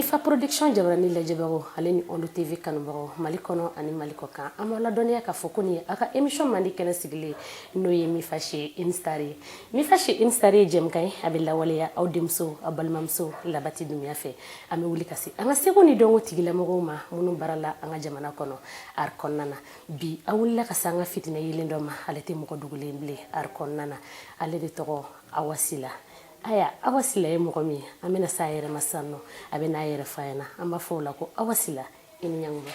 Mifa production jabarani lajɛbagaw ale ni Olu TV kanubagaw Mali kɔnɔ ani Mali kɔ kan an b'a ladɔnniya k'a fɔ ko nin ye a ka émission mandi kɛnɛ sigilen n'o ye Mifa Che Une Star ye Mifa Che Une Star ye jɛmukan ye a bɛ lawaleya aw denmuso aw balimamuso Labati Dunbiya fɛ an bɛ wuli ka se an ka seko ni dɔnko tigilamɔgɔw ma minnu baarala an ka jamana kɔnɔ art kɔnɔna na bi a wulila ka se an ka fitinɛ yelen dɔ ma ale tɛ mɔgɔ dogolen bilen art kɔnɔna na ale de tɔgɔ Awa Sila aya Awa Sila ye mɔgɔ min ye an bɛna se a yɛrɛ ma sisan nɔ a bɛ n'a yɛrɛ f'a ɲɛna an b'a fɔ o la ko Awa Sila i ni ɲankuma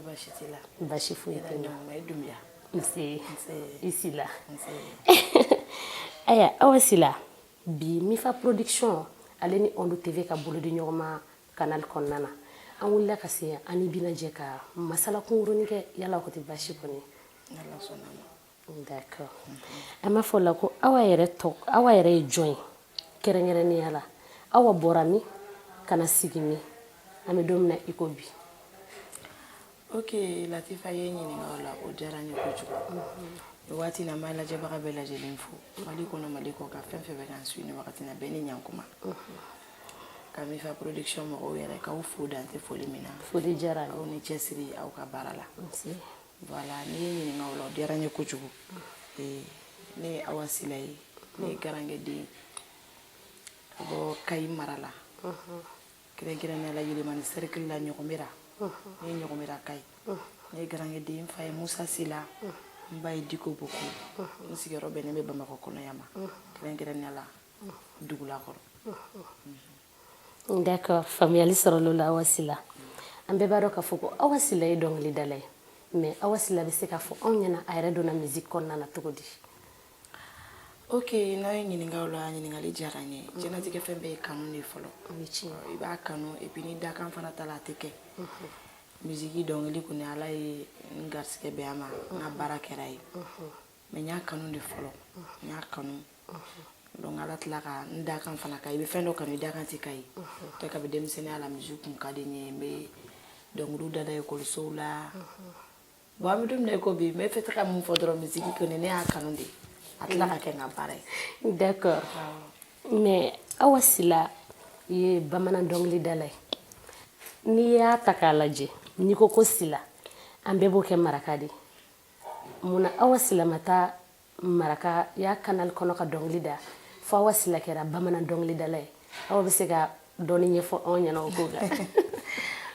baasi t'i la baasi foyi tɛ n na Dunbiya nse i Sila aya Awa Sila bi Mifa production ale ni Olu TV ka bolo di ɲɔgɔn ma canal kɔnɔna na an wulila ka se an ni bina jɛ ka masala kunkurunin kɛ yala o tɛ baasi kɔni Ala sɔnna ma d'accord an b'a fɔ o la ko Awa yɛrɛ ye jɔn ye kɛrɛnkɛrɛnnenya la Awa bɔra min ka na sigi min an bɛ don min na i ko bi ok Latifa ye ɲininka o la o diyara n ye kojugu waati na ma lajɛbaga bɛɛ lajɛlen fo Mali kɔnɔ Mali kɔ ka fɛn fɛn bɛ k'an su ni wagati na bɛɛ ni ɲankuma ka Mifa production mɔgɔw yɛrɛ k'aw fo dan tɛ foli min na foli diyara aw ni cɛsiri aw ka baara la voilà ni ye ɲininka o la o diyara n ye kojugu ne ye Awa Sila ye ne ye garankɛden ka bɔ Kayi mara la kɛrɛnkɛrɛnnenya la Yelemani cercle la Ɲɔgɔnbera ne ye Ɲɔgɔnbera Kayi ne ye garankɛden n fa ye Musa Sila n ba ye Diko Boko n sigiyɔrɔ bɛnnen bɛ Bamakɔ kɔnɔ yan ma kɛrɛnkɛrɛnnenya la Dugulakɔrɔ d'accord faamuyali sɔrɔla o la Awa Sila an bɛɛ b'a dɔn k'a fɔ ko Awa Sila ye dɔnkilidala ye mais Awa Sila bɛ se k'a fɔ anw ɲɛna a yɛrɛ donna musique kɔnɔna na cogo di ok n'a ye ɲininka o la ɲininkali diyara n ye diɲɛlatigɛ fɛn bɛɛ ye kanu de fɔlɔ i b'a kanu et puis ni dakan fana t'a la a tɛ kɛ musique dɔnkili kɔni Ala ye n garisɛgɛ bɛn a ma n ka baara kɛra ye mais n y'a kanu de fɔlɔ n y'a kanu donc Ala tila ka n dakan fana ka i bɛ fɛn dɔ kanu i dakan tɛ ka ye tɛ ka bɛ denmisɛnninya la musique kun ka di n ye n bɛ dɔnkiliw dada ekɔlisow la bon an bɛ don min na i ko bi n bɛ fɛ ka mun fɔ dɔrɔn musique kɔni ne y'a kanu de a tila ka kɛ n ka baara ye d'accord mais Awa Sila ye bamanan dɔnkilidala ye n'i y'a ta k'a lajɛ n'i ko ko Sila an bɛɛ b'o kɛ maraka de munna Awa Sila ma taa maraka y'a canal kɔnɔ ka dɔnkili da fo Awa Sila kɛra bamanan dɔnkilidala ye aw bɛ se ka dɔɔni ɲɛfɔ anw ɲɛna o ko kan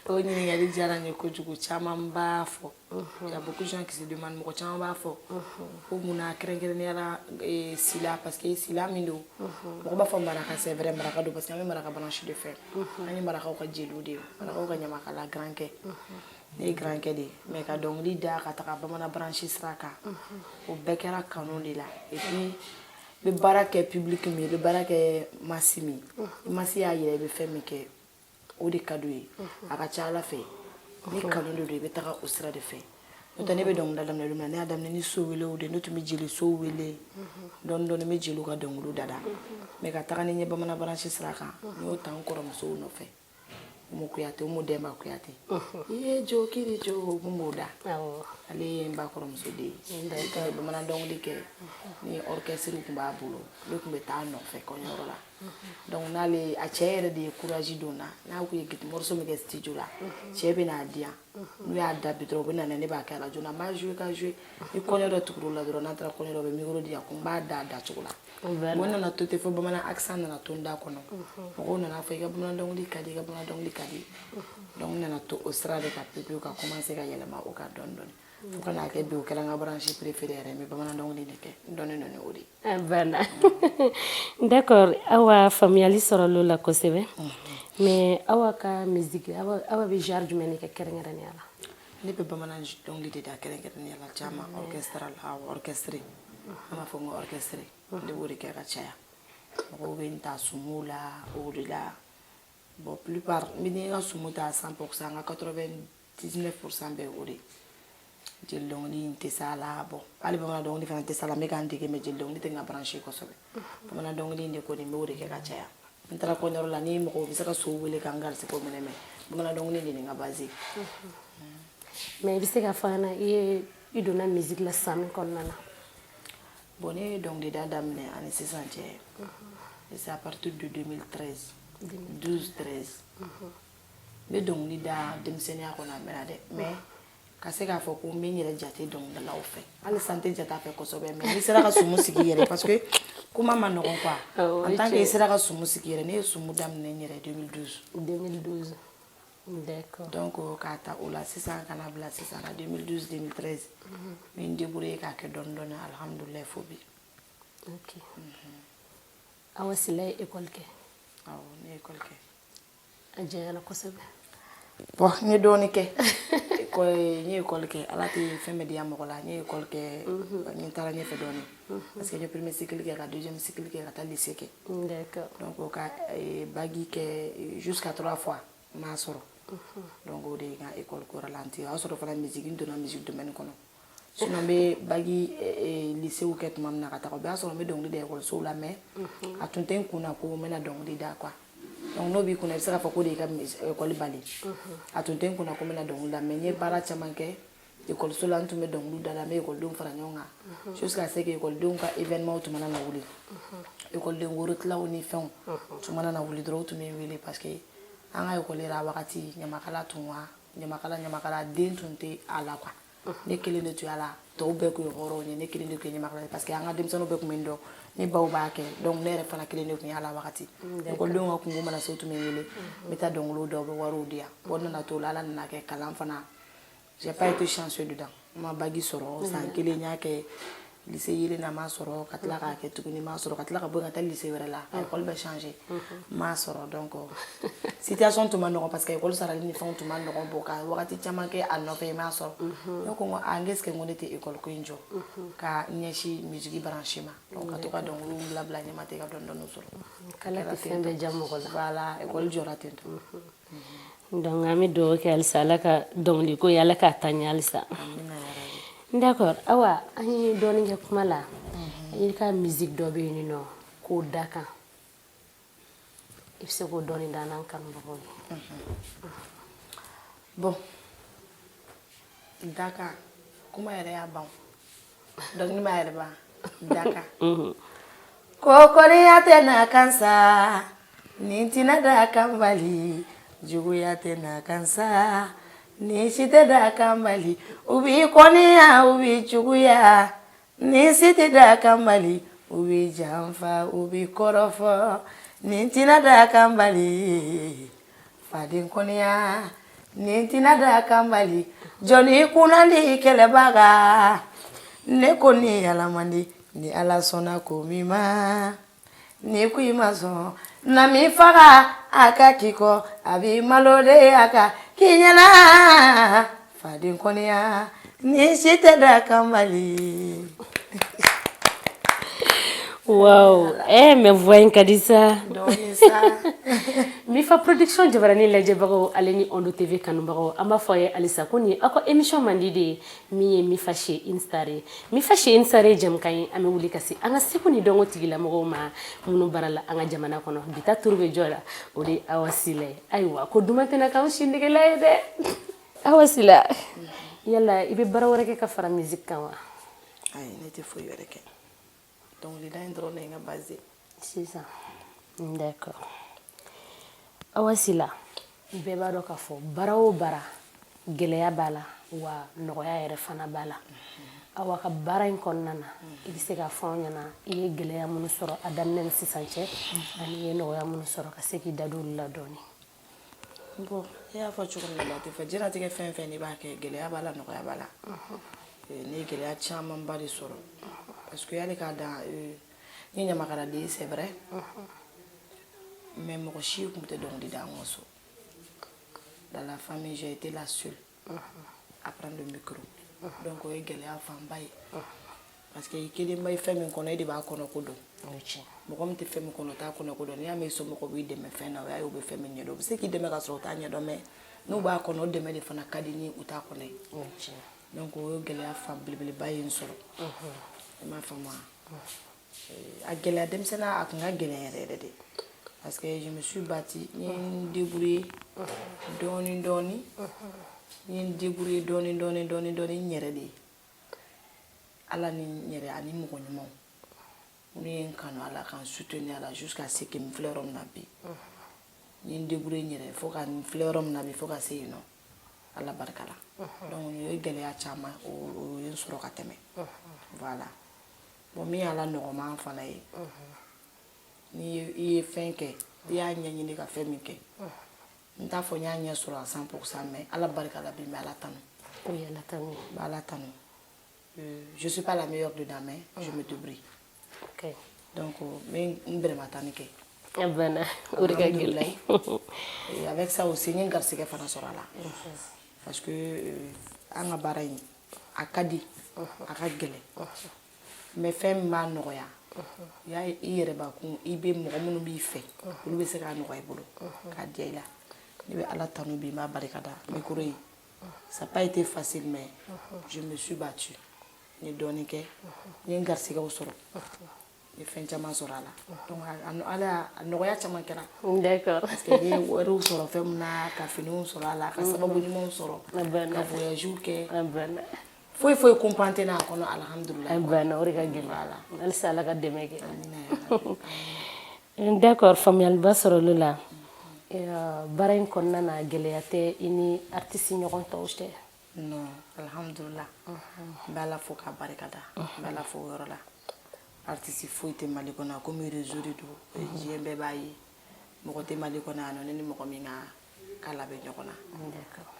o ɲininkali diyara n ye kojugu caman b'a fɔ y a beaucoup de gens qui se demandent mɔgɔ caman b'a fɔ ko munna kɛrɛnkɛrɛnnenya la Sila parce que Sila min don mɔgɔ b'a fɔ maraka c'est vrai maraka don parce que an bɛ maraka branche de fɛ an ye marakaw ka jeliw de ye marakaw ka ɲamakala grankɛ ne ye grankɛ de ye mais ka dɔnkili da ka taga bamanan branche sira kan o bɛɛ kɛra kanu de la et puis i bɛ baara kɛ public min i bɛ baara kɛ masse min i masse y'a yira i bɛ fɛn min kɛ o de ka d'u ye a ka ca Ala fɛ ni kanu de don i bɛ taga o sira de fɛ n'o tɛ ne bɛ dɔnkilida daminɛ don min na ne y'a daminɛ ni so welew de ne tun bɛ jelisow wele dɔɔni dɔɔni n bɛ jeliw ka dɔnkiliw dada mais ka taga ni n ye bamanan branche sira kan n y'o ta n kɔrɔmusow nɔfɛ Umu Kuyate Umu Demba Kuyate iye jo kiri jo Umu da ale ye n ba kɔrɔmuso de ye ka bamanan dɔnkili kɛ ni orchestre tun b'a bolo ne tun bɛ taa nɔfɛ kɔɲɔyɔrɔ la donc n'ale a cɛ yɛrɛ de ye courage don na n'a ko ye morceau min kɛ studio la cɛ bɛ n'a di yan n'u y'a da bi dɔrɔn u bɛ na ne b'a kɛ radio la n b'a jouer ka jouer ni kɔɲɔ dɔ tugura la dɔrɔn n'an taara kɔɲɔ dɔ u bɛ micro di yan ko n b'a da a dacogo la bon n nana to ten fo bamanan accent nana to n da kɔnɔ mɔgɔw nana fɔ i ka bamanan dɔnkili ka di i ka bamanan dɔnkili ka di donc n nana to o sira de ka pewu ka commencer ka yɛlɛma o kan dɔɔni dɔɔni fo ka n'a kɛ bi o kɛra n ka branche préférée yɛrɛ n bɛ bamanan dɔnkili de kɛ dɔɔni dɔɔni o de banna d'accord Awa faamuyali sɔrɔla o la kosɛbɛ mais Awa ka musique Awa bɛ genre jumɛn de kɛ kɛrɛnkɛrɛnnenya la ne bɛ bamanan dɔnkili de da kɛrɛnkɛrɛnnenya la caman orchestral orchestre an b'a fɔ n ko orchestre ne b'o de kɛ ka caya mɔgɔw bɛ n ta sumo la o de la bon plupart n bɛ n ka sumo ta 100% n ka 99% bɛɛ o de jeli dɔnkili n tɛ s'a la bon hali bamanan dɔnkili fana tɛ s'a la n bɛ ka n dege mais jeli dɔnkili tɛ n ka branche kosɛbɛ bamanan dɔnkili in de kɔni n b'o de kɛ ka caya n taara kɔɲɔyɔrɔ la ni mɔgɔw bɛ se ka sow wele k'an garisɛgɛw minɛ mais bamanan dɔnkili de ye n ka base mais i bɛ se k'a fɔ an ɲɛna i donna musique la san min kɔnɔna na bon ne ye dɔnkilida daminɛ ani sisan cɛ c'est à partir de 2013 12 13 n bɛ dɔnkili da denmisɛnninya kɔnɔ a mɛnna dɛ mais ka se k'a fɔ ko n bɛ n yɛrɛ jate dɔnkilidalaw fɛ hali sisan n tɛ jate a fɛ kosɛbɛ mais n'i sera ka sumu sigi i yɛrɛ parce que kuma ma nɔgɔn quoi en tant que i sera ka sumu sigi i yɛrɛ ne ye sumu daminɛ n yɛrɛ 2012 d'accord donc k'a ta o la sisan ka na bila sisan na 2012 2013 n bɛ n débrouiller k'a kɛ dɔɔni dɔɔni alhamdulilayi fo bi. ok Awa Sila ye école kɛ. awɔ ne ye école kɛ. a jɛnyana kosɛbɛ. bon n ye dɔɔni kɛ n ye école kɛ ala tɛ fɛn bɛɛ diya mɔgɔ la n ye école kɛ n taara ɲɛfɛ dɔɔni parce que n ye premier cycle kɛ ka deuxième cycle kɛ ka taa lycée kɛ. d'accord donc ka bagi kɛ jusqu'à 3 fois n m'a sɔrɔ. donc o de ye n ka école ko ralentir o y'a sɔrɔ fana musique n donna musique domaine kɔnɔ sinon n bɛ bagi lycée kɛ tuma min na ka taga o b'a sɔrɔ n bɛ dɔnkili da école la mais a tun tɛ n kun na ko n bɛna dɔnkili da quoi donc n'o b'i kunna i bɛ se k'a fɔ ko de y'i ka école bali a tun tɛ n kunna ko n bɛna dɔnkili da mais n ye baara caman kɛ école la n tun bɛ dɔnkili da la n bɛ écoledenw fara ɲɔgɔn kan jusqu'à ce que écoledenw ka événement tun mana na wuli écoleden worotilaw ni fɛnw tun mana na wuli dɔrɔn u tun bɛ n wele parce que an ka école yɛrɛ a wagati ɲamakala tun wa ɲamakala den tun tɛ a la quoi ne kelen de tun y'a la tɔw bɛɛ tun ye hɔrɔnw ye ne kelen de tun ye ɲamakala parce que an ka denmisɛnninw bɛɛ tun bɛ n dɔn ne baw b'a kɛ donc ne yɛrɛ fana kelen de tun y'a la wagati écoledenw ka kunko mana se u tun bɛ n wele n bɛ taa dɔnkiliw da u bɛ wariw di yan o nana to la ala nana kɛ kalan fana j'ai pas été chanceux dedans n ma bagi sɔrɔ san kelen n y'a kɛ lycée yelen na n m'a sɔrɔ ka tila k'a kɛ tuguni n m'a sɔrɔ ka tila ka bɔ yen ka taa lycée wɛrɛ la école bɛ changer n m'a sɔrɔ donc situation tun ma nɔgɔn parce que école sarali ni fɛnw tun ma nɔgɔn bon ka wagati caman kɛ a nɔfɛ n m'a sɔrɔ ne ko n ko n est ce que n ko ne tɛ école ko in jɔ ka ɲɛsin musique branché ma donc ka to ka dɔnkiliw bila ɲɛma ten ka dɔɔni dɔɔni sɔrɔ k'ala tɛ fɛn bɛɛ diya mɔgɔ la voilà école jɔra ten tɔ donc an bɛ dugawu kɛ halisa ala ka dɔnkiliko ye ala k'a taa ɲɛ halisa d'accord Awa an ye dɔɔni kɛ kuma la i ka musique dɔ bɛ yen nɔ k'o da kan i bɛ se k'o dɔɔni da n'an kanubagaw ye. bon da kan kuma yɛrɛ y'a ban dɔnkili ma yɛrɛ ban da kan kokoriya tɛ n'a kan sa nin tɛna da kan bali juguya tɛ n'a kan sa nin si tɛ da kan bali u b'i kɔniya u b'i juguya nin si tɛ da kan bali u b'i janfa u b'i kɔrɔfɔ nin tɛna da kan bali faden kɔniya nin tɛna da kan bali jɔnni kunnandi kɛlɛbaga ne ko ni ala man di ni ala sɔnna ko min ma ni ko i ma sɔn na min faga a ka k'i kɔ a b'i malo de a ka k'i ɲɛna faden kɔniya ni si tɛ da kan bali. wow mais voix in ka di sa dɔɔni sa Mifa production jabarani lajɛbagaw ale ni Ondo TV kanubagaw an b'a fɔ a ye halisa ko nin aw ka émission mandi de ye min ye Mifa Chez Une Star ye Mifa Chez Une Star ye jɛmukan ye an bɛ wuli ka se an ka seko ni dɔnko tigilamɔgɔw ma minnu baara la an ka jamana kɔnɔ bi ta turu bɛ jɔ la o de ye Awa Sila ye ayiwa ko duman tɛna k'anw si negela ye dɛ Awa Sila yala i bɛ baara wɛrɛ kɛ ka fara musique kan wa. ayi ne tɛ foyi wɛrɛ kɛ dɔnkilida in dɔrɔn de ye n ka base ye. sisan d'accord Awa Sila bɛɛ b'a dɔn k'a fɔ baara o baara gɛlɛya b'a la wa nɔgɔya yɛrɛ fana b'a la awa ka baara in kɔnɔna na i bɛ se k'a fɔ an ɲɛna i ye gɛlɛya minnu sɔrɔ a daminɛ ni sisan cɛ ani i ye nɔgɔya minnu sɔrɔ ka se k'i da don olu la dɔɔni. bon i y'a fɔ cogo min na tɛ fɛ diɲɛlatigɛ fɛn fɛn n'i b'a kɛ gɛlɛya b'a la nɔgɔya b'a la ne ye gɛlɛya camanba de sɔrɔ parce que hali k'a dan n ye ɲamakaladen c'est vrai mais mɔgɔ si tun tɛ dɔnkili da an ka so dans la famille j'ai été la seule à prendre le micro donc o ye gɛlɛya fanba ye parce que i kelen bɛ fɛn min kɔnɔ e de b'a kɔnɔ ko dɔn mɔgɔ min tɛ fɛn min kɔnɔ o t'a kɔnɔ ko dɔn n'i y'a mɛn i somɔgɔw b'i dɛmɛ fɛn na o y'a ye u bɛ fɛn min ɲɛdɔn u bɛ se k'i dɛmɛ ka sɔrɔ u t'a ɲɛdɔn mais n'u b'a kɔnɔ o dɛmɛ de fana ka di ni u t'a kɔnɔ ye donc o ye gɛlɛya fan belebeleba ye n sɔrɔ i m'a faamu wa a gɛlɛya denmisɛnninya a tun ka gɛlɛn yɛrɛ yɛrɛ de parce que je me suis battue n ye n débrouillé dɔɔni dɔɔni n ye n débrouillé dɔɔni dɔɔni dɔɔni dɔɔni n yɛrɛ de ye ala ni n yɛrɛ ani mɔgɔ ɲumanw minnu ye n kanu a la ka n soutenir a la jusqu'à ce que n filɛ yɔrɔ min na bi ni débrouiller nyere faut ka fleurom na bi faut ka se no ala barka la donc ni gɛlɛya caman o ye sɔrɔ ka tɛmɛ voilà bon min ala nɔgɔman fana ye ni i ye fɛn kɛ i y'a ɲɛɲini ka fɛn min kɛ n t'a fɔ n y'a ɲɛ sɔrɔ à 100% mais ala barika la bi mais ala tanu oui ala tanu ala tanu je suis pas la meilleure dedans mais je me débrouille ok donc mais n bɛrɛma tani kɛ bana o de ka gɛlɛn et avec ça aussi n ye garisɛgɛ fana sɔrɔ a la parce que an ka baara in a ka di a ka gɛlɛn mais fɛn min b'a nɔgɔya y'a ye i yɛrɛ bakun i bɛ mɔgɔ minnu b'i fɛ olu bɛ se k'a nɔgɔya i bolo k'a diya i la ne bɛ ala tanu bi n b'a barika da micro in ça n'a pas été facile mais je me suis battue n ye dɔɔnin kɛ n ye n garisɛgɛw sɔrɔ n ye fɛn caman sɔrɔ a la donc ala a nɔgɔya caman kɛra d'accord parce que n ye wariw sɔrɔ fɛn min na ka finiw sɔrɔ a la ka sababu ɲumanw sɔrɔ ka voyagew kɛ foyi foyi comprendre tɛ n'a kɔnɔ alhamdulilayi bana o de ka gɛlɛn halisa ala ka dɛmɛ kɛ d'accord faamuyaliba sɔrɔ olu la baara in kɔnɔna na gɛlɛya tɛ i ni artiste ɲɔgɔn tɔw cɛ non alhamdulilah n bɛ ala fo k'a barika da n bɛ ala fo o yɔrɔ la artiste foyi tɛ mali kɔnɔ komi réseau de don diɲɛ bɛɛ b'a ye mɔgɔ tɛ mali kɔnɔ yan nɔ ne ni mɔgɔ min ka kala bɛ ɲɔgɔn na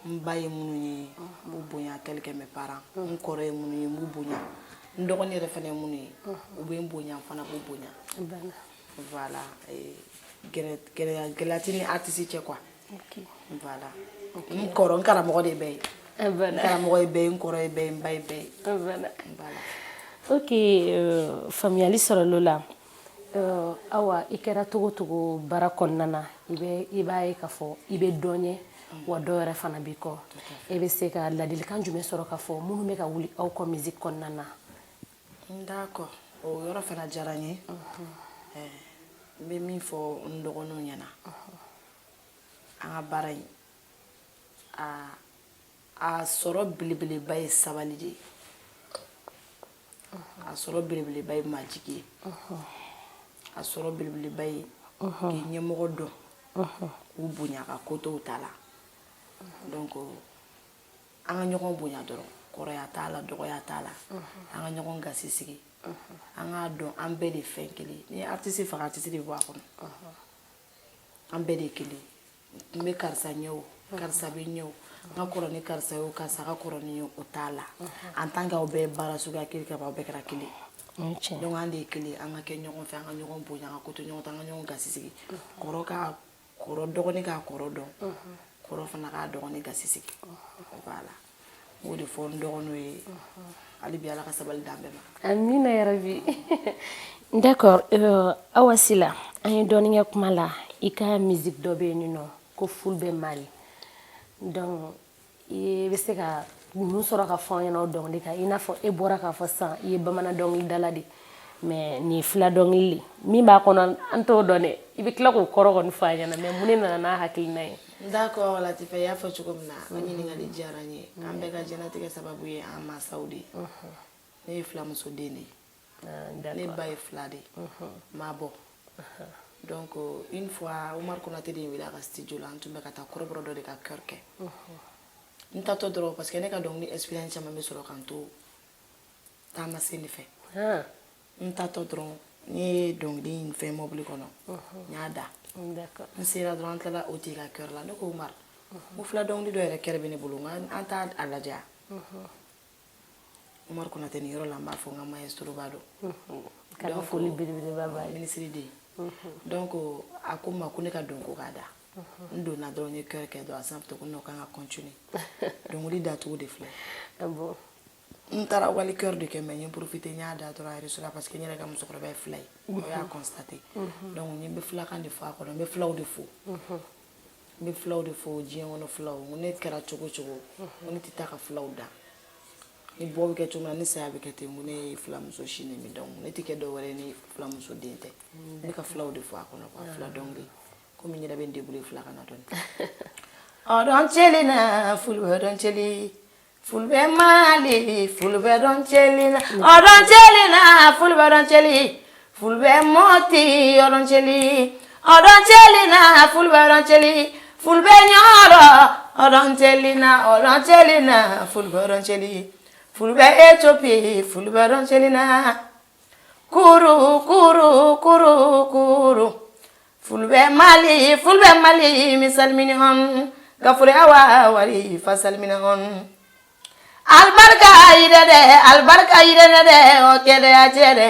n ba ye minnu ye n b'u bonya tel que mes parents n kɔrɔ ye minnu ye n b'u bonya n dɔgɔnin yɛrɛ fana ye minnu ye u bɛ n bonya n fana b'u bonya voilà gɛlɛya tɛ ni artiste cɛ quoi voilà n kɔrɔ n karamɔgɔ de bɛ ye n karamɔgɔ ye bɛɛ ye n kɔrɔ ye bɛɛ ye n ba ye bɛɛ ye voilà ok faamuyali sɔrɔlo la awa i kɛra togo togo baara kɔnɔna na i b'a ye k'a fɔ i bɛ dɔ ɲɛ wa dɔ yɛrɛ fana b'i kɔ e bɛ se ka ladilikan jumɛn sɔrɔ k'a fɔ minnu bɛ ka wuli aw ka musique kɔnɔna na d'accord o yɔrɔ fana diyara n ye n bɛ min fɔ n dɔgɔninw ɲɛna an ka baara in a sɔrɔ belebeleba ye sabali de ye a sɔrɔ belebeleba ye majigi ye a sɔrɔ belebeleba ye k'i ɲɛmɔgɔ dɔn k'u bonya ka kotow t'a la donc an ka ɲɔgɔn bonya dɔrɔn kɔrɔya t'a la dɔgɔya t'a la an ka ɲɔgɔn gasi sigi an k'a dɔn an bɛɛ de fɛn kelen ni artiste faga artiste de bɔ a kɔnɔ an bɛɛ de kelen n bɛ karisa ɲɛ o karisa bɛ ɲɛ o n ka kɔrɔ ni karisa ye o karisa ka kɔrɔ ni ye o t'a la en tant que aw bɛɛ ye baara suguya kelen kɛ aw bɛɛ kɛra kelen donc an de ye kelen an ka kɛ ɲɔgɔn fɛ an ka ɲɔgɔn bonya an ka koto ɲɔgɔn ta an ka ɲɔgɔn gasi sigi kɔrɔ ka kɔrɔ dɔgɔnin k'a kɔrɔ dɔn kɔrɔ fana k'a dɔgɔnin gasi sigi voilà n b'o de fɔ n dɔgɔninw ye hali bi ala ka sabali d'an bɛɛ ma amina yarabi d'accord Awa Sila an ye dɔɔnin kɛ kuma la i ka musique dɔ bɛ yen nɔ ko Fulbɛ Mali donc i bɛ se ka mun sɔrɔ ka fɔ an ɲɛna o dɔnkili kan i n'a fɔ e bɔra k'a fɔ sisan i ye bamanan dɔnkilidala de mais nin fila dɔnkili de min b'a kɔnɔ an t'o dɔn dɛ i bɛ tila k'o kɔrɔ kɔni fɔ a ɲɛna mais mun de nana n'a hakilina ye d'accord Latifa i y'a fɔ cogo min na an ɲininkali diyara n ye an bɛɛ ka diɲɛlatigɛ sababu ye an mansaw de ye ne ye filamuso den de ye ne ba ye fila de ye ma bɔ donc une fois Umar Konate de ye wele a ka studio la an tun bɛ ka taa kɔrɔbɔrɔ dɔ de ka chœur kɛ n taatɔ dɔrɔn parce que ne ka dɔnkili expérience caman bɛ sɔrɔ k'an to taamasen de fɛ n taatɔ dɔrɔn n ye dɔnkili in fɛn mɔbili kɔnɔ n y'a da n sera dɔrɔn an tilala o tigi ka chœur la ne ko Umar n ko fila dɔnkili dɔ yɛrɛ kɛrɛ bɛ ne bolo an t'a a lajɛ Umar Konate nin yɔrɔ la n b'a fɔ n ka maestro b'a dɔn k'a foli belebeleba b'a ye ministre de ye donc a ko n ma ko ne ka don ko k'a da n donna dɔrɔn n ye chœur kɛ dɔrɔn a sanfɛ ko non kan ka continuer dɔnkili dacogo de filɛ n taara wali chœur de kɛ mais n ye profité n y'a da dɔrɔn a réseau la parce que n yɛrɛ ka musokɔrɔba ye fila ye o y'a constaté donc n bɛ filakan de fɔ a kɔnɔ n bɛ filaw de fo n bɛ filaw de fo diɲɛ kɔnɔ filaw n ko ne kɛra cogo cogo n ko ne tɛ taa ka filaw da ni bɔ bɛ kɛ cogo min na ni saya bɛ kɛ ten n ko ne ye filamuso si ne min donc ne tɛ kɛ dɔwɛrɛ ye ni filamuso den tɛ ne ka filaw de fo a kɔnɔ quoi fila dɔnkili komi n yɛrɛ bɛ n débrouiller filakan na dɔɔnin ɔdɔn cɛli na Fulbɛ dɔn cɛli Fulbɛ Mali Fulbɛ dɔn cɛli na ɔdɔn cɛli na Fulbɛ dɔn cɛli Fulbɛ mɔti ɔdɔn cɛli Odon chelina fulbaron cheli fulbe nyoro odon chelina fulbaron cheli fulbe Ethiopie fulbaron chelina kuru fulbe Mali misalmini hon gafure awa wari fasalmini hon albarka ire de o kede ajere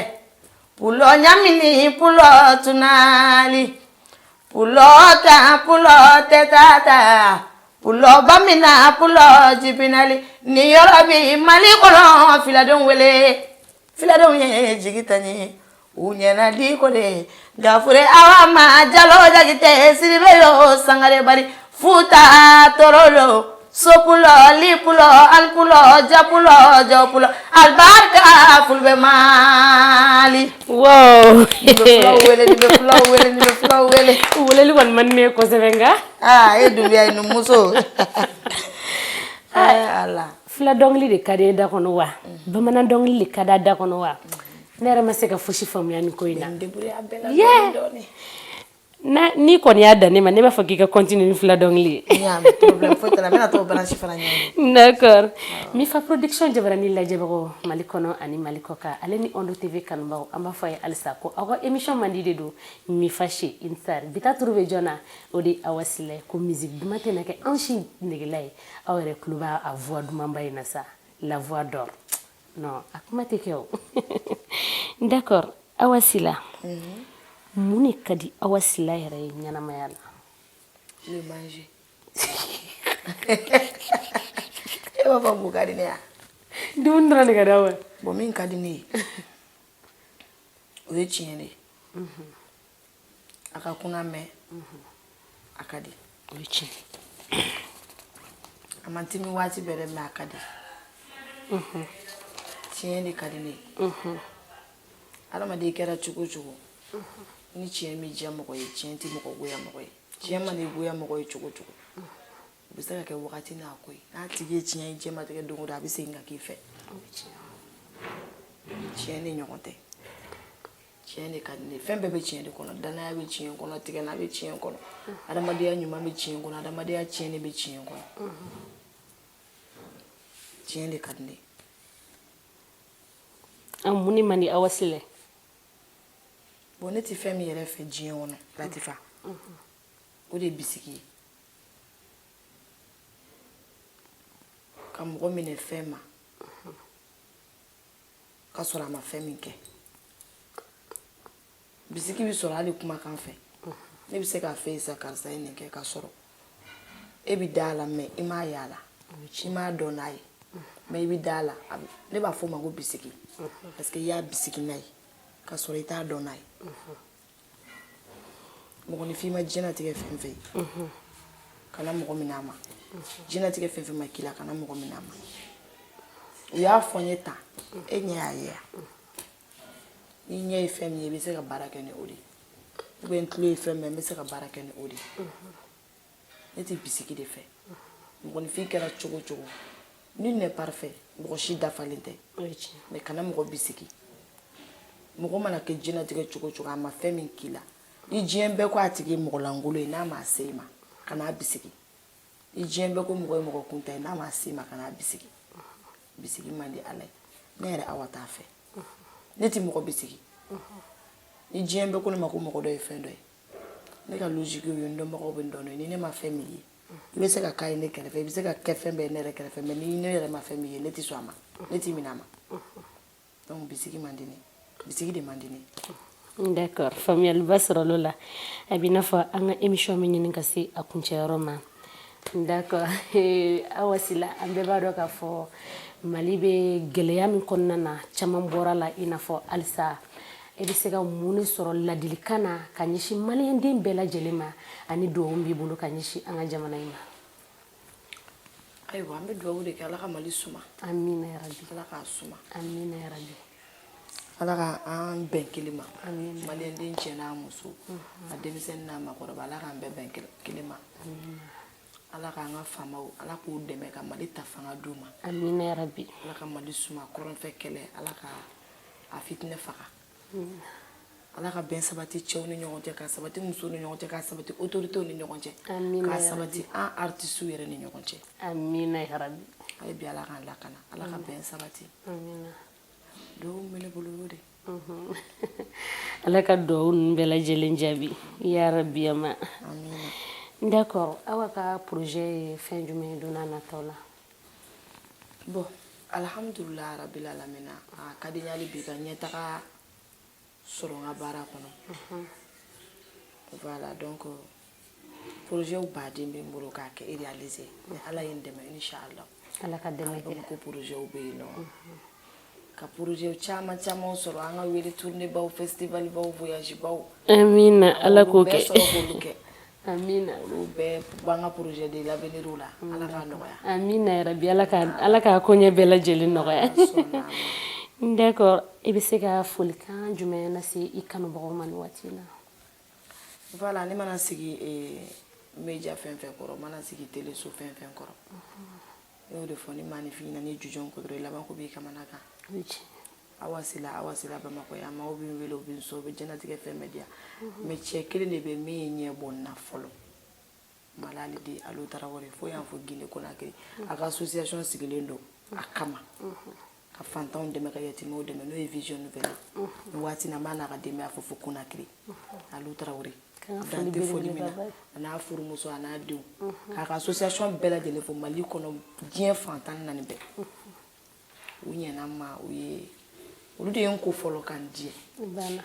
pulo nyamini pulo tunali pulo teta pulo bamina pulo jibinali ni yorobi Mali kono filadon ye jigitani unyena di ko de gafure awa ma jalo jagite siribeyo sangare bari futa torolo sopulo lipulo alpulo japulo jopulo albarka fulbe Mali. Wow. Ni be flow wele Wuleli wan man me ko sebenga. e dunya no muso ala Fila dongli de kade da kono wa. Bamanan dongli de kada da kono wa. Nere ma se ka fushi famuya ni ko ina. Na ni koni ya dane ma ne ba faki ka continue ni fila dongli. Ya problème faut la mena to branche fara nyami. D'accord. Mi fa production jabarani la jabaro Mali kono ani Mali koka ale ni Ondo TV kanbaw amba faye alsa ko ago émission mandi de do mi fashi insar bita trouver jona odi awasile ko musique duma tena ke anchi negelay awre kluba a voix duma mbay na sa la voix d'or. Non, akuma te kew. D'accord, awasila. Muni kadi awasila yare nyana mayala. Le manger. E ba fa bugari ne ya. Dundra ne gadawa. Bo min kadi ne. O ye tiɲɛ de. Aka kuna mɛ. Akadi. O ye tiɲɛ. Amantimi waati bɛrɛ mɛ akadi. Tiɲɛ de kadi ne. Adamaden kɛra cogo cogo. Ni tiɲɛ mi diya mɔgɔ ye tiɲɛ ti mɔgɔ goya mɔgɔ ye. Tiɲɛ ma ni goya mɔgɔ ye cogo cogo. O bɛ se ka kɛ wagati n'a ko ye. N'a tigi ye tiɲɛ ye diɲɛlatigɛ don o don a bɛ segin ka k'i fɛ. Tiɲɛ ni ɲɔgɔn tɛ. Tiɲɛ de ka di ne fɛn bɛɛ bɛ tiɲɛ de kɔnɔ danaya bɛ tiɲɛ kɔnɔ tigɛna bɛ tiɲɛ kɔnɔ adamadenya ɲuman bɛ tiɲɛ kɔnɔ adamadenya tiɲɛni bɛ tiɲɛ kɔnɔ tiɲɛ de ka di ne an muni mandi awasile bon ne ti fɛn min yɛrɛ fɛ diɲɛ kɔnɔ Latifa o de ye bisigi ye ka mɔgɔ minɛ fɛn ma ka sɔrɔ a ma fɛn min kɛ bisiki bi sɔrɔ hali kumakan fɛ ne bɛ se k'a fɛ sa karisa ye nin kɛ ka sɔrɔ e bi da la mɛ i m'a yala i m'a dɔn n'a ye mɛ i bi da la ne b'a fɔ o ma ko bisiki parce que i y'a bisiki n'a ye ka sɔrɔ i t'a dɔn n'a ye mɔgɔninfin ma diɲɛlatigɛ fɛn fɛn ye kana mɔgɔ minɛ a ma diɲɛlatigɛ fɛn fɛn ma k'i la kana mɔgɔ minɛ a ma u y'a fɔ n ye tan e ɲɛ y'a ye ni ɲɛ ye fɛn min ye i bɛ se ka baara kɛ ni o de ye ou bien n tulo ye fɛn min ye n bɛ se ka baara kɛ ni o de ye ne tɛ bisiki de fɛ mɔgɔninfin kɛra cogo o cogo nul n'est parfait mɔgɔ si dafalen tɛ mais kana mɔgɔ bisiki mɔgɔ mana kɛ diɲɛlatigɛ cogo o cogo a ma fɛn min k'i la ni diɲɛ bɛɛ ko a tigi ye mɔgɔ lankolon ye n'a ma se i ma kana bisiki ni diɲɛ bɛɛ ko mɔgɔ ye mɔgɔ kuntan ye n'a ma se i ma kana bisiki bisiki man di Ala ye ne yɛrɛ Awa t'a fɛ ne ti mɔgɔ bisiki ni diɲɛ bɛɛ ko ne ma ko mɔgɔ dɔ ye fɛn dɔ ye ne ka logique ye n dɔnbagaw bɛ n dɔn ni ne ma fɛn min ye i bɛ se ka k'a ye ne kɛrɛfɛ i bɛ se ka kɛ fɛn bɛɛ ye ne yɛrɛ kɛrɛfɛ mais ni ne yɛrɛ ma fɛn min ye ne ti sɔn a ma ne ti minɛ a ma donc bisiki man di ne bisiki de man di ne d'accord faamuyali ba sɔrɔla o la a b'i n'a fɔ an ka émission min ɲini ka se a kuncɛyɔrɔ ma d'accord Awa Sila an bɛɛ b'a dɔn k'a fɔ Mali bɛ gɛlɛya min kɔnɔna na caman bɔra la i n'a fɔ halisa e bɛ se ka mun de sɔrɔ ladilikan na ka ɲɛsin maliyɛnden bɛɛ lajɛlen ma ani dugawu b'i bolo ka ɲɛsin an ka jamana in ma ayiwa an bɛ dugawu de kɛ Ala ka Mali suma amina ya rabi Ala k'a suma amina ya rabi Ala ka an bɛn kelen ma maliyɛnden cɛ n'a muso a denmisɛnnin n'a makɔrɔba Ala k'an bɛɛ bɛn kelen ma Ala k'an ka faamaw Ala k'u dɛmɛ ka Mali ta fanga d'u ma amina ya rabi Ala ka Mali suma kɔrɔnfɛ kɛlɛ Ala ka a fitinɛ faga ala ka bɛn sabati cɛw ni ɲɔgɔn cɛ ka sabati musow ni ɲɔgɔn cɛ ka sabati autorités ni ɲɔgɔn cɛ ka sabati an artistes yɛrɛ ni ɲɔgɔn cɛ amina ya rabbi ay bi ala kan lakana ala ka bɛn sabati amina do mele bolo de ala ka do nun bɛɛ lajɛlen jaabi ya rabbi ama amina d'accord awa ka projet fin jumɛn donna nataw la bon alhamdulillah rabbil alamin a ka di ɲali bi ka ɲɛtaga sɔrɔ n ka baara kɔnɔ voilà donc projet baden bɛ n bolo k'a kɛ réaliser ni ala ye n dɛmɛ inchallah ala ka dɛmɛ kɛ ko projet bɛ yen nɔ ka projet caman caman sɔrɔ an ka wele tournée baw festival baw voyage baw amina ala ko kɛ amina olu bɛɛ b'an ka projet de l'avenir la ala k'a nɔgɔya amina ya rabbi ala ka ko ɲɛ bɛɛ lajɛlen nɔgɔya d'accord i bɛ se ka folikan jumɛn lase i kanubagaw ma nin waati in na voilà ne mana sigi média fɛn fɛn kɔrɔ mana sigi télé so fɛn fɛn kɔrɔ ne y'o de fɔ ni maanifin na ni jujɔn ko dɔrɔn laban ko b'i kamana kan awa sila bamakɔ yan maaw bɛ n wele u bɛ n sɔn u bɛ jɛnatigɛ fɛn bɛɛ di yan mais cɛ kelen de bɛ min ye ɲɛ bɔ n na fɔlɔ malali di alo tarawele fo y'an fɔ Guinée Conakry a ka association sigilen don a kama ka fantanw dɛmɛ ka yatimɛw dɛmɛ n'o ye vision nouvelle ni waati na n b'a n'a ka denbaya fɔ Conakry alo tarawele dante foli min na a n'a furumuso a n'a denw k'a ka association bɛɛ lajɛlen fɔ Mali kɔnɔ diɲɛ fantan naani bɛɛ u ɲɛna ma u ye olu de ye n ko fɔlɔ kan diɲɛ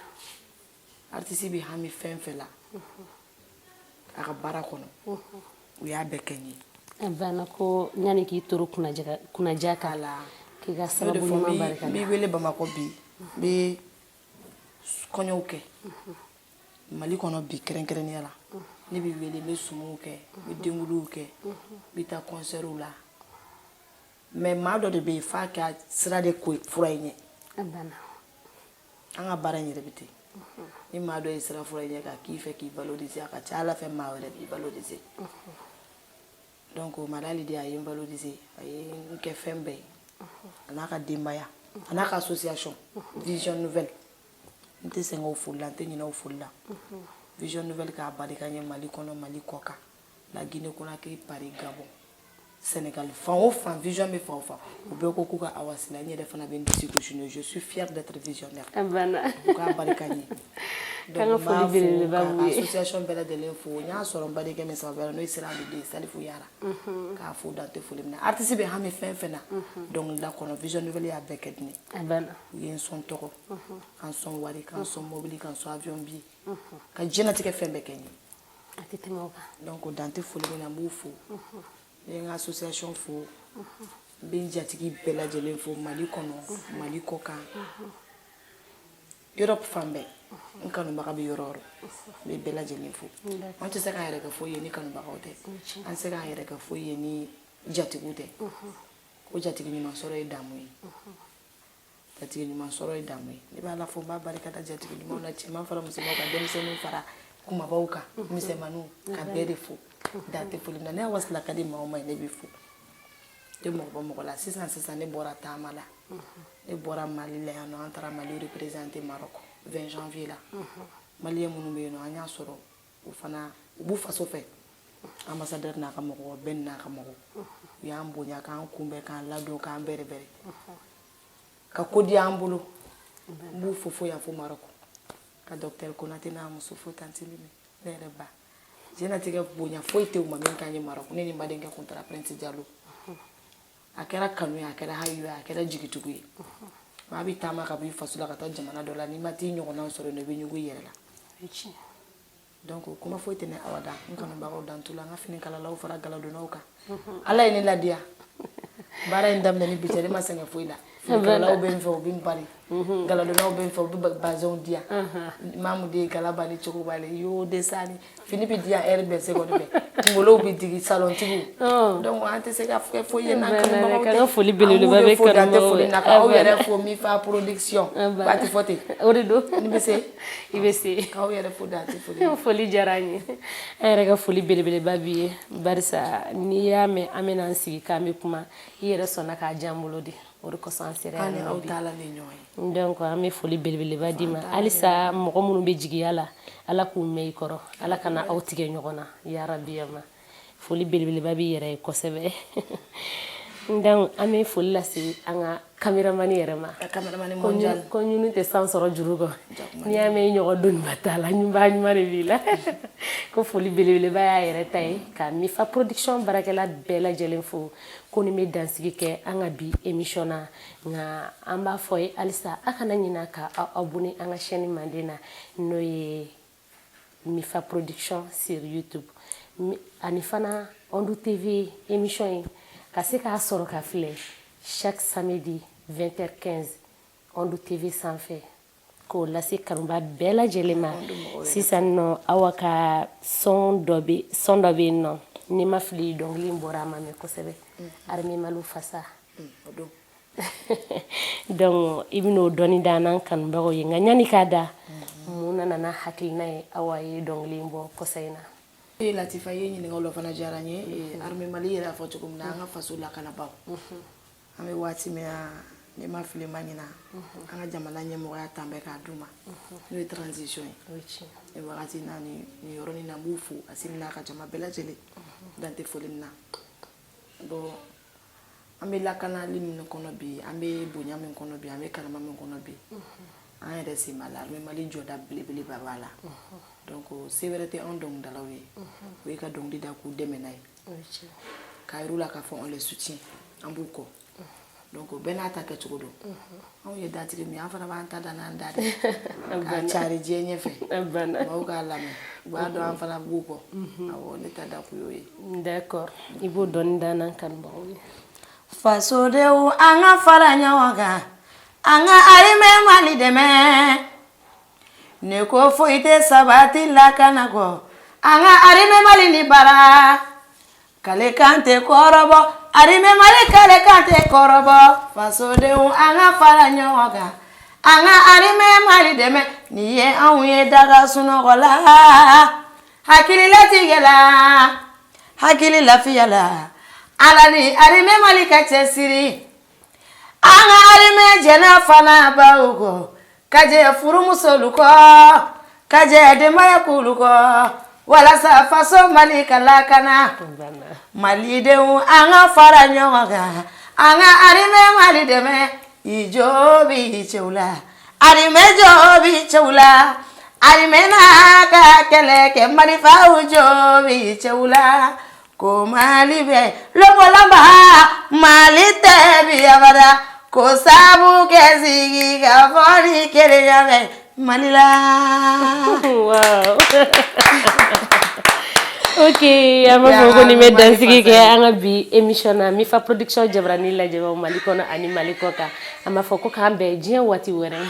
artiste bɛ hami fɛn fɛn la a ka baara kɔnɔ u y'a bɛɛ kɛ n ye a banna ko ɲani k'i toro kunnaja k'a la k'i ka sababu ɲuman barika n b'i wele Bamakɔ bi n bɛ kɔɲɔw kɛ Mali kɔnɔ bi kɛrɛnkɛrɛnnenya la ne b'i wele n bɛ sumuw kɛ n bɛ denkudiw kɛ n bɛ taa concertw la mais maa dɔ de bɛ yen f'a ka sira de ko fura in ɲɛ an ka baara in yɛrɛ bɛ ten ni maa dɔ ye sira fura in ɲɛ k'a k'i fɛ k'i valoriser a ka ca Ala fɛ maa wɛrɛ b'i valoriser donc madali de a ye n valoriser a ye n kɛ fɛn bɛɛ ye a n'a ka denbaya a n'a ka association vision nouvelle n tɛ sɛgɛn o foli la n tɛ ɲinɛ o foli la vision nouvelle k'a barika ɲɛ Mali kɔnɔ Mali kɔ kan la Guinée Conakry Paris Gabon Sénégal fan o fan vision bɛ fan o fan u bɛɛ ko k'u ka Awa Sila n yɛrɛ fana bɛ n disi gosi n'o ye je suis fière d'être visionnaire u k'a barika ɲɛ donc n b'a fo ka association bɛɛ lajɛlen fo n y'a sɔrɔ n badikɛ min sababuya la n'o ye Sira Alide Salifu Yara k'a fo dante foli min na artiste bɛ hami fɛn fɛn na dɔnkilida kɔnɔ vision nouvelle y'a bɛɛ kɛ di ne u ye n sɔn tɔgɔ ka n sɔn wari ka n sɔn mobili ka n sɔn avion billet ka diɲɛlatigɛ fɛn bɛɛ kɛ n ye donc dante foli min na n b'u fo n ye n ka association fo n bɛ n jatigi bɛɛ lajɛlen fo Mali kɔnɔ Mali kɔ kan Europe fan bɛɛ n kanubaga bɛ yɔrɔ o yɔrɔ n bɛ bɛɛ lajɛlen fo an tɛ se k'an yɛrɛ kɛ foyi ye ni kanubagaw tɛ an tɛ se k'an yɛrɛ kɛ foyi ye ni jatigiw tɛ ko jatigi ɲuman sɔrɔ ye damu ye jatigi ɲuman sɔrɔ ye damu ye ne b'a la fo n b'a barika da jatigi ɲumanw na cɛman fara musomanw kan denmisɛnninw fara kumabaw kan misɛnmaninw ka bɛɛ de fo dante foli na ne Awa Sila ka di maa o maa ye ne bɛ fo tɛ mɔgɔ bɔ mɔgɔ la sisan ne bɔra taama la ne bɔra Mali la yan nɔ an taara Mali représenter Maroc 20 janvier la maliyɛn minnu bɛ yen nɔ an y'a sɔrɔ u fana u b'u faso fɛ ambassadeur n'a ka mɔgɔ bɛɛ n'a ka mɔgɔ u y'an bonya k'an kunbɛn k'an ladon k'an bɛrɛbɛrɛ ka ko di an bolo n b'u fo yan fo Maroc ka docteur Konate n'a muso fo tanti Limi ne yɛrɛ ba jɛnatigɛ bonya foyi tɛ u ma min k'an ye Maroc ne ni n badenkɛ kun taara Prince Diallo a kɛra kanu ye a kɛra hayu ye a kɛra jigitugu ye maa bɛ taama ka bɔ i faso la ka taa jamana dɔ la n'i ma t'i ɲɔgɔnnaw sɔrɔ yen nɔ i bɛ ɲugu i yɛrɛ la donc kuma foyi tɛ ne Awa da n kanubagaw dan t'u la n ka finikalalaw fara galadonnaw kan Ala ye ne ladiya baara in daminɛ ni bi cɛ ne ma sɛgɛn foyi la finikalalaw bɛ n fɛ u bɛ n bari galadonnaw bɛ n fɛ u bɛ bazɛnw di yan Mamu de ye gala bani cogo b'ale yoo desani fini bɛ di yan heure bɛɛ seconde bɛɛ kunkolow bɛ digi salontigiw donc an tɛ se ka kɛ foyi ye n'an kanubagaw tɛ ka foli belebeleba bɛ kanubagaw ye aw yɛrɛ fo Mifa production ba tɛ fɔ ten o de don ni bɛ se i bɛ se k'aw yɛrɛ fo dante foli foli diyara an ye an yɛrɛ ka foli belebeleba b'i ye barisa n'i y'a mɛn an bɛna an sigi k'an bɛ kuma i yɛrɛ sɔnna k'a diya n bolo de o de kosɔn an sera Ani yan aw nɔ bi taala ni ɲɔgɔn ye. donc an bɛ foli belebeleba d'i ma halisa mɔgɔ minnu bɛ jigiya la ala k'u mɛn i kɔrɔ ala kana aw tigɛ ɲɔgɔn na yarabi ma foli belebeleba b'i yɛrɛ ye kosɛbɛ donc an bɛ foli lase an ka kameramani yɛrɛ ma ko ɲunu tɛ san sɔrɔ juru kɔ n'i y'a mɛn i ɲɔgɔn doniba t'a la ɲuman ɲuman de b'i la ko foli belebeleba y'a yɛrɛ ta ye ka Mifa production baarakɛla bɛɛ lajɛlen fo ko nin bɛ dansigi kɛ an ka bi émission na nka an b'a fɔ ye halisa a kana ɲinɛ ka abonné an ka chaîne manden na n'o ye Mifa production sur YouTube ani fana Ondu TV émission in ka se k'a sɔrɔ ka filɛ chaque samedi 20h15 Ondu TV sanfɛ k'o lase kanuba bɛɛ lajɛlen ma sisan nɔ awa ka son dɔ bɛ yen nɔ ni ma fili dɔnkili in bɔra a ma mɛn kosɛbɛ Armé Malo Fasa donc i bɛn'o dɔɔni da n'an kanubagaw ye nka ɲani k'a da mun nana n'a hakilina ye awa ye dɔnkili in bɔ kɔsa in na. Latifa ye ɲininka o la fana diyara n ye Armé Mali yɛrɛ y'a fɔ cogo min na an ka faso lakanabaaw an bɛ waati min ne ma fili ma ɲina an ka jamana ɲɛmɔgɔya tan bɛɛ k'a d'u ma n'o ye transition ye ni wagati na ni yɔrɔnin na n b'u fo a sini n'a ka jama bɛɛ lajɛlen dan tɛ foli min na bon an bɛ lakanali min kɔnɔ bi an bɛ bonya min kɔnɔ bi an bɛ karama min kɔnɔ bi an yɛrɛ sen b'a la Armé Mali jɔda belebeleba b'a la donc se wɛrɛ tɛ anw dɔnkilidalaw ye o ye ka dɔnkili da k'u dɛmɛ n'a ye k'a yir'u la k'a fɔ on les soutient an b'u kɔ donc bɛɛ n'a ta kɛcogo don anw ye datigi min an fana b'an ta da n'an da de k'a cari diɲɛ ɲɛfɛ maaw k'a lamɛn u b'a dɔn an fana b'u kɔ awɔ ne ta da kun y'o ye. D'accord i b'o dɔɔni da n'an kanubagaw ye. Fasodenw an ka fara ɲɔgɔn kan an ka Armé Mali dɛmɛ ne ko foyi tɛ sabati lakana kɔ an ka Armé Mali ni bara kale kan tɛ kɔrɔbɔ Armé Mali kale kan tɛ kɔrɔbɔ fasodenw an ka fara ɲɔgɔn kan an ka Armé Mali dɛmɛ ni ye anw ye daga sunɔgɔ la hakililatigɛ la hakili lafiya la ala ni Armé Mali ka cɛsiri an ka Armé jɛnɛ fana baw kɔ ka jɛ furumusow kɔ ka jɛ denbaya k'ulu kɔ walasa faso Mali ka lakana malidenw an ka fara ɲɔgɔn kan an ka Armé Mali dɛmɛ i jo b'i cɛw la Armé jo b'i cɛw la Armé n'a ka kɛlɛ kɛ marifaw jo b'i cɛw la ko Mali bɛ lɔbɔlɔba Mali tɛ bi abada ko sabu kɛ sigi ka fɔ ni kelenya bɛ Mali la. Wow. Ok, an b'a fɔ ko nin bɛ dansigi kɛ an ka bi émission na Mifa production jabarani lajɛbaaw Mali kɔnɔ ani Mali kɔ kan an b'a fɔ ko k'an bɛn diɲɛ waati wɛrɛ